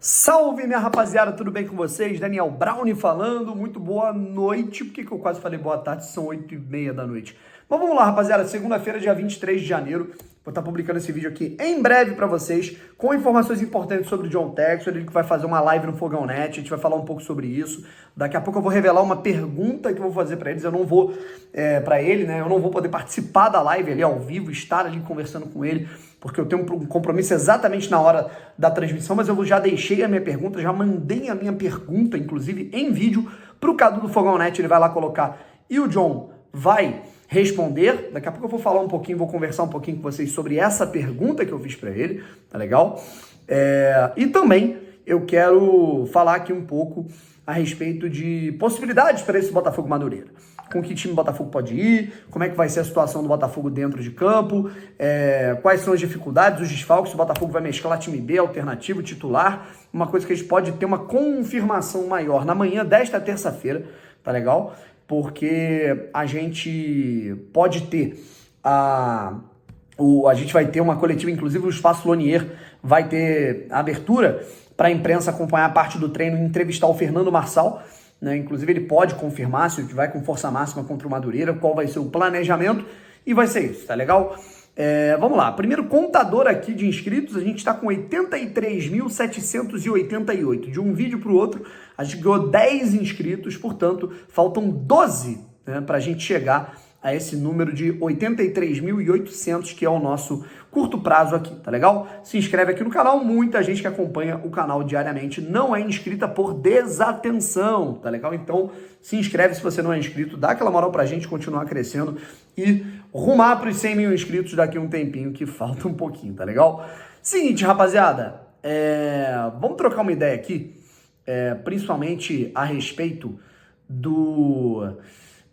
Salve, minha rapaziada, tudo bem com vocês? Daniel Brownie falando, muito boa noite. Por que eu quase falei boa tarde? São 8h30 da noite. Mas vamos lá, rapaziada, segunda-feira, dia 23 de janeiro, vou estar publicando esse vídeo aqui em breve para vocês, com informações importantes sobre o John Textor, ele que vai fazer uma live no Fogão Net, a gente vai falar um pouco sobre isso. Daqui a pouco eu vou revelar uma pergunta que eu vou fazer para eles, eu não vou, para ele, né, eu não vou poder participar da live ali ao vivo, estar ali conversando com ele, porque eu tenho um compromisso exatamente na hora da transmissão, mas eu já deixei a minha pergunta, já mandei a minha pergunta, inclusive em vídeo, para o Cadu do Fogão Net, ele vai lá colocar, e o John vai responder. Daqui a pouco eu vou falar um pouquinho, vou conversar um pouquinho com vocês sobre essa pergunta que eu fiz para ele, tá legal? E também eu quero falar aqui um pouco a respeito de possibilidades para esse Botafogo Madureira. Com que time o Botafogo pode ir, como é que vai ser a situação do Botafogo dentro de campo, quais são as dificuldades, os desfalques, o Botafogo vai mesclar time B, alternativo, titular, uma coisa que a gente pode ter uma confirmação maior na manhã desta terça-feira, tá legal? Porque a gente pode ter a gente vai ter uma coletiva, inclusive o Espaço Lonier vai ter abertura para a imprensa acompanhar a parte do treino e entrevistar o Fernando Marçal, né? Inclusive ele pode confirmar se vai com força máxima contra o Madureira, qual vai ser o planejamento, e vai ser isso, tá legal? Vamos lá, primeiro contador aqui de inscritos, a gente está com 83.788, de um vídeo para o outro, a gente ganhou 10 inscritos, portanto, faltam 12, né, para a gente chegar a esse número de 83.800, que é o nosso curto prazo aqui, tá legal? Se inscreve aqui no canal, muita gente que acompanha o canal diariamente não é inscrita por desatenção, tá legal? Então, se inscreve se você não é inscrito, dá aquela moral pra gente continuar crescendo e rumar pros 100 mil inscritos daqui a um tempinho, que falta um pouquinho, tá legal? Seguinte, rapaziada, vamos trocar uma ideia aqui, principalmente a respeito do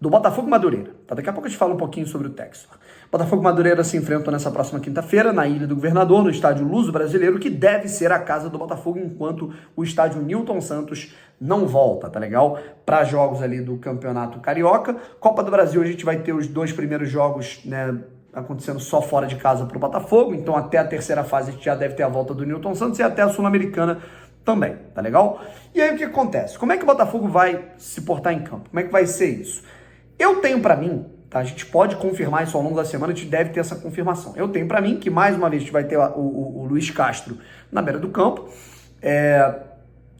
Botafogo Madureira. Tá? Daqui a pouco a gente fala um pouquinho sobre o Textor. Botafogo e Madureira se enfrentam nessa próxima quinta-feira na Ilha do Governador, no estádio Luso Brasileiro, que deve ser a casa do Botafogo enquanto o estádio Newton Santos não volta, tá legal? Para jogos ali do Campeonato Carioca. Copa do Brasil a gente vai ter os 2 primeiros jogos, né, acontecendo só fora de casa para o Botafogo, então até a terceira fase a gente já deve ter a volta do Newton Santos e até a Sul-Americana também, tá legal? E aí o que acontece? Como é que o Botafogo vai se portar em campo? Como é que vai ser isso? Eu tenho para mim, tá? A gente pode confirmar isso ao longo da semana, a gente deve ter essa confirmação. Eu tenho para mim que mais uma vez a gente vai ter o Luiz Castro na beira do campo,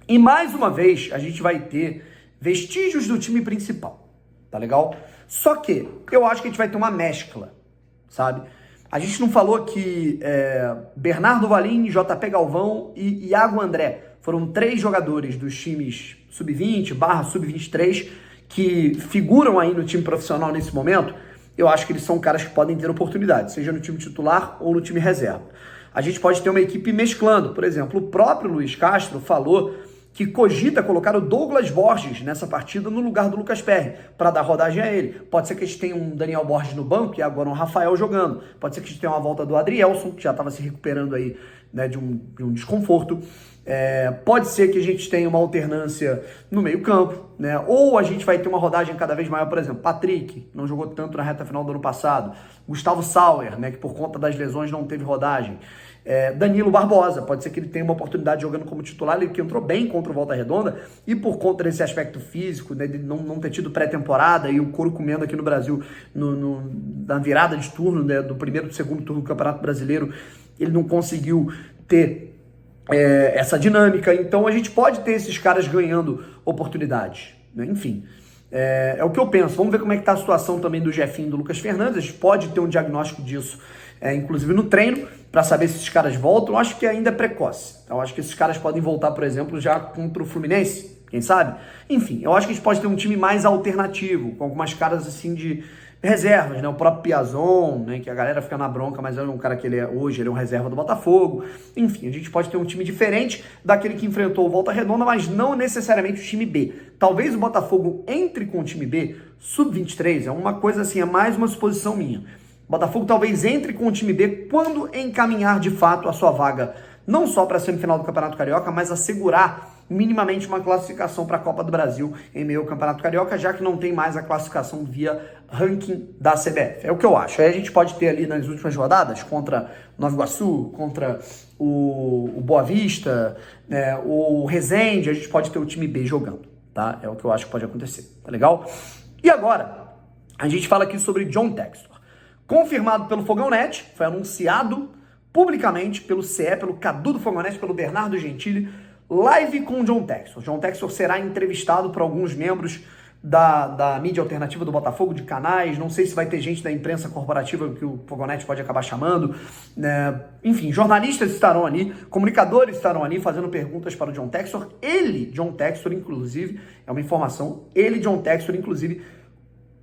e mais uma vez a gente vai ter vestígios do time principal, tá legal? Só que eu acho que a gente vai ter uma mescla, sabe? A gente não falou que Bernardo Valim, JP Galvão e Iago André foram 3 jogadores dos times sub-20 / sub-23 que figuram aí no time profissional nesse momento. Eu acho que eles são caras que podem ter oportunidade, seja no time titular ou no time reserva. A gente pode ter uma equipe mesclando, por exemplo, o próprio Luiz Castro falou que cogita colocar o Douglas Borges nessa partida no lugar do Lucas Perry, para dar rodagem a ele. Pode ser que a gente tenha um Daniel Borges no banco e agora um Rafael jogando. Pode ser que a gente tenha uma volta do Adrielson, que já estava se recuperando aí, né, de um desconforto. Pode ser que a gente tenha uma alternância no meio campo, né? Ou a gente vai ter uma rodagem cada vez maior, por exemplo, Patrick, não jogou tanto na reta final do ano passado, Gustavo Sauer, né, que por conta das lesões não teve rodagem, Danilo Barbosa, pode ser que ele tenha uma oportunidade jogando como titular, ele que entrou bem contra o Volta Redonda, e por conta desse aspecto físico, né, de não ter tido pré-temporada e o couro comendo aqui no Brasil na virada de turno, né, do primeiro e do segundo turno do Campeonato Brasileiro, ele não conseguiu ter essa dinâmica, então a gente pode ter esses caras ganhando oportunidades, né? Enfim, é o que eu penso. Vamos ver como é que tá a situação também do Jefinho e do Lucas Fernandes, a gente pode ter um diagnóstico disso, inclusive no treino, para saber se esses caras voltam. Eu acho que ainda é precoce, eu acho que esses caras podem voltar, por exemplo, já contra o Fluminense, quem sabe? Enfim, eu acho que a gente pode ter um time mais alternativo, com algumas caras assim de reservas, né? O próprio Piazon, né? Que a galera fica na bronca, mas é um cara que hoje ele é um reserva do Botafogo. Enfim, a gente pode ter um time diferente daquele que enfrentou o Volta Redonda, mas não necessariamente o time B. Talvez o Botafogo entre com o time B, sub-23, é uma coisa assim, é mais uma suposição minha. O Botafogo talvez entre com o time B quando encaminhar de fato a sua vaga, não só para a semifinal do Campeonato Carioca, mas assegurar minimamente uma classificação para a Copa do Brasil em meio ao Campeonato Carioca, já que não tem mais a classificação via ranking da CBF. É o que eu acho. Aí a gente pode ter ali nas últimas rodadas, contra Nova Iguaçu, contra o Boa Vista, né, o Resende, a gente pode ter o time B jogando, tá? É o que eu acho que pode acontecer, tá legal? E agora, a gente fala aqui sobre John Textor. Confirmado pelo Fogão.net, foi anunciado publicamente pelo CE, pelo Cadu do Fogão.net, pelo Bernardo Gentili, live com o John Textor. John Textor será entrevistado por alguns membros da mídia alternativa do Botafogo, de canais, não sei se vai ter gente da imprensa corporativa que o Fogão.net pode acabar chamando, né? Enfim, jornalistas estarão ali, comunicadores estarão ali fazendo perguntas para o John Textor. John Textor, inclusive, é uma informação, John Textor, inclusive,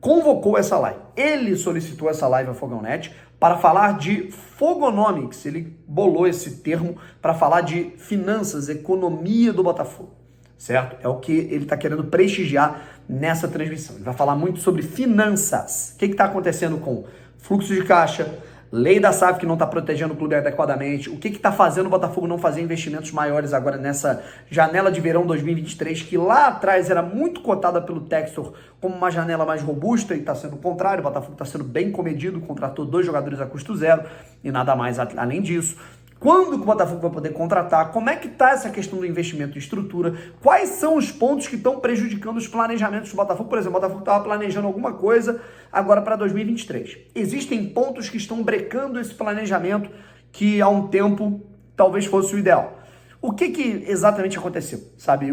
convocou essa live. Ele solicitou essa live ao Fogão.net para falar de Fogonomics. Ele bolou esse termo para falar de finanças, economia do Botafogo, certo? É o que ele está querendo prestigiar nessa transmissão. Ele vai falar muito sobre finanças. O que está acontecendo com fluxo de caixa, lei da SAF que não está protegendo o clube adequadamente, o que está fazendo o Botafogo não fazer investimentos maiores agora nessa janela de verão 2023, que lá atrás era muito cotada pelo Textor como uma janela mais robusta, e está sendo o contrário. O Botafogo está sendo bem comedido, contratou 2 jogadores a custo zero e nada mais além disso. Quando o Botafogo vai poder contratar? Como é que está essa questão do investimento em estrutura? Quais são os pontos que estão prejudicando os planejamentos do Botafogo? Por exemplo, o Botafogo estava planejando alguma coisa agora para 2023. Existem pontos que estão brecando esse planejamento que há um tempo talvez fosse o ideal. O que exatamente aconteceu, sabe?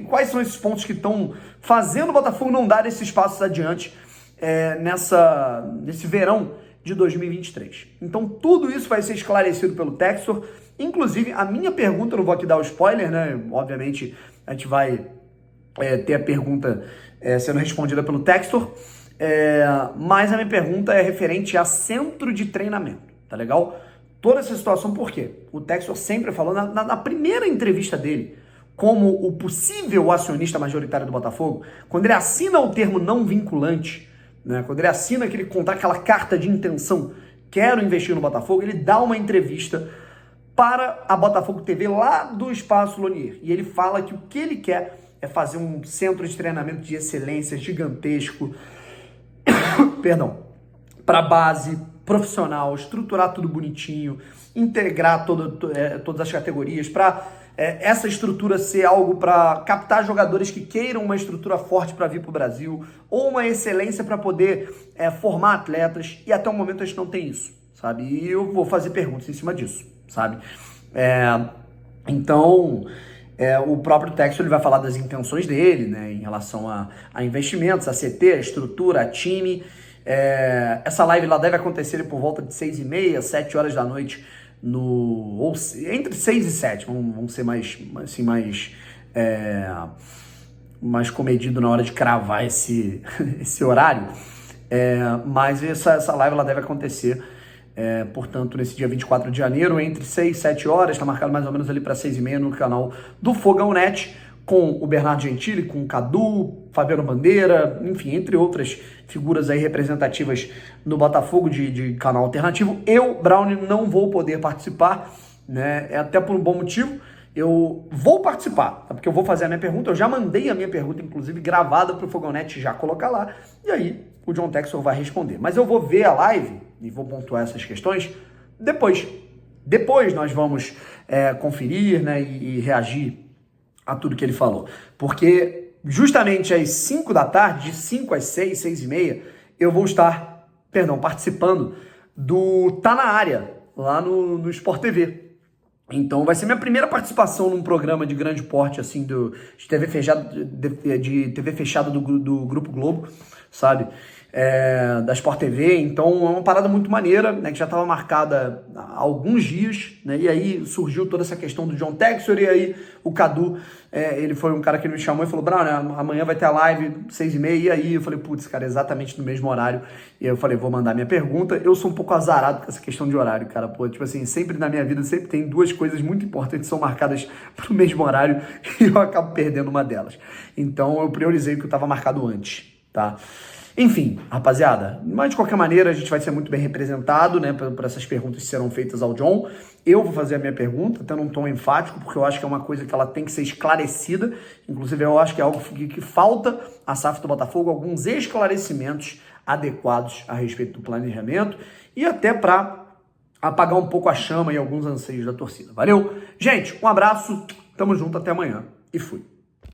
Quais são esses pontos que estão fazendo o Botafogo não dar esses passos adiante nesse verão de 2023. Então, tudo isso vai ser esclarecido pelo Textor. Inclusive, a minha pergunta, eu não vou aqui dar o spoiler, né? Obviamente, a gente vai ter a pergunta sendo respondida pelo Textor, mas a minha pergunta é referente a centro de treinamento, tá legal? Toda essa situação, por quê? O Textor sempre falou, na primeira entrevista dele, como o possível acionista majoritário do Botafogo, quando ele assina o termo não vinculante, né, quando ele assina aquela carta de intenção, quero investir no Botafogo, ele dá uma entrevista para a Botafogo TV lá do Espaço Lonier. E ele fala que o que ele quer é fazer um centro de treinamento de excelência gigantesco, para base profissional, estruturar tudo bonitinho, integrar todas as categorias, para essa estrutura ser algo para captar jogadores que queiram uma estrutura forte para vir para o Brasil, ou uma excelência para poder formar atletas, e até o momento a gente não tem isso, sabe? E eu vou fazer perguntas em cima disso, sabe? Então, o próprio Textor ele vai falar das intenções dele, né, em relação a investimentos, a CT, a estrutura, a time. Essa live lá deve acontecer por volta de 6h30, 7 horas da noite, entre 6 e 7, vamos ser mais comedido na hora de cravar esse horário, mas essa live ela deve acontecer, portanto, nesse dia 24 de janeiro, entre 6 e 7 horas, está marcado mais ou menos ali para 6h30 no canal do Fogão.net, com o Bernardo Gentili, com o Cadu, Fabiano Bandeira, enfim, entre outras figuras aí representativas no Botafogo de canal alternativo. Eu, Brown, não vou poder participar, né? Até por um bom motivo. Eu vou participar, tá? Porque eu vou fazer a minha pergunta. Eu já mandei a minha pergunta, inclusive, gravada para o Fogão.net já colocar lá. E aí o John Textor vai responder. Mas eu vou ver a live e vou pontuar essas questões depois. Depois nós vamos conferir, né, e reagir a tudo que ele falou. Porque justamente às 5 da tarde, de 5 às 6, 6h30, eu vou estar, participando do Tá Na Área, lá no Sport TV. Então vai ser minha primeira participação num programa de grande porte, assim, de TV fechada do Grupo Globo, sabe? Da Sport TV. Então é uma parada muito maneira, né, que já estava marcada há alguns dias, né? E aí surgiu toda essa questão do John Textor, e aí o Cadu, ele foi um cara que me chamou e falou: Brown, né, amanhã vai ter a live 6h30, e aí eu falei: putz, cara, exatamente no mesmo horário. E aí eu falei: vou mandar minha pergunta. Eu sou um pouco azarado com essa questão de horário, cara, pô, tipo assim, sempre na minha vida, sempre tem 2 coisas muito importantes que são marcadas pro mesmo horário, e eu acabo perdendo uma delas. Então eu priorizei o que eu estava marcado antes, tá? Enfim, rapaziada, mas de qualquer maneira a gente vai ser muito bem representado, né, por essas perguntas que serão feitas ao John. Eu vou fazer a minha pergunta, até num tom enfático, porque eu acho que é uma coisa que ela tem que ser esclarecida. Inclusive, eu acho que é algo que falta à SAF do Botafogo, alguns esclarecimentos adequados a respeito do planejamento e até para apagar um pouco a chama e alguns anseios da torcida. Valeu? Gente, um abraço, tamo junto, até amanhã e fui.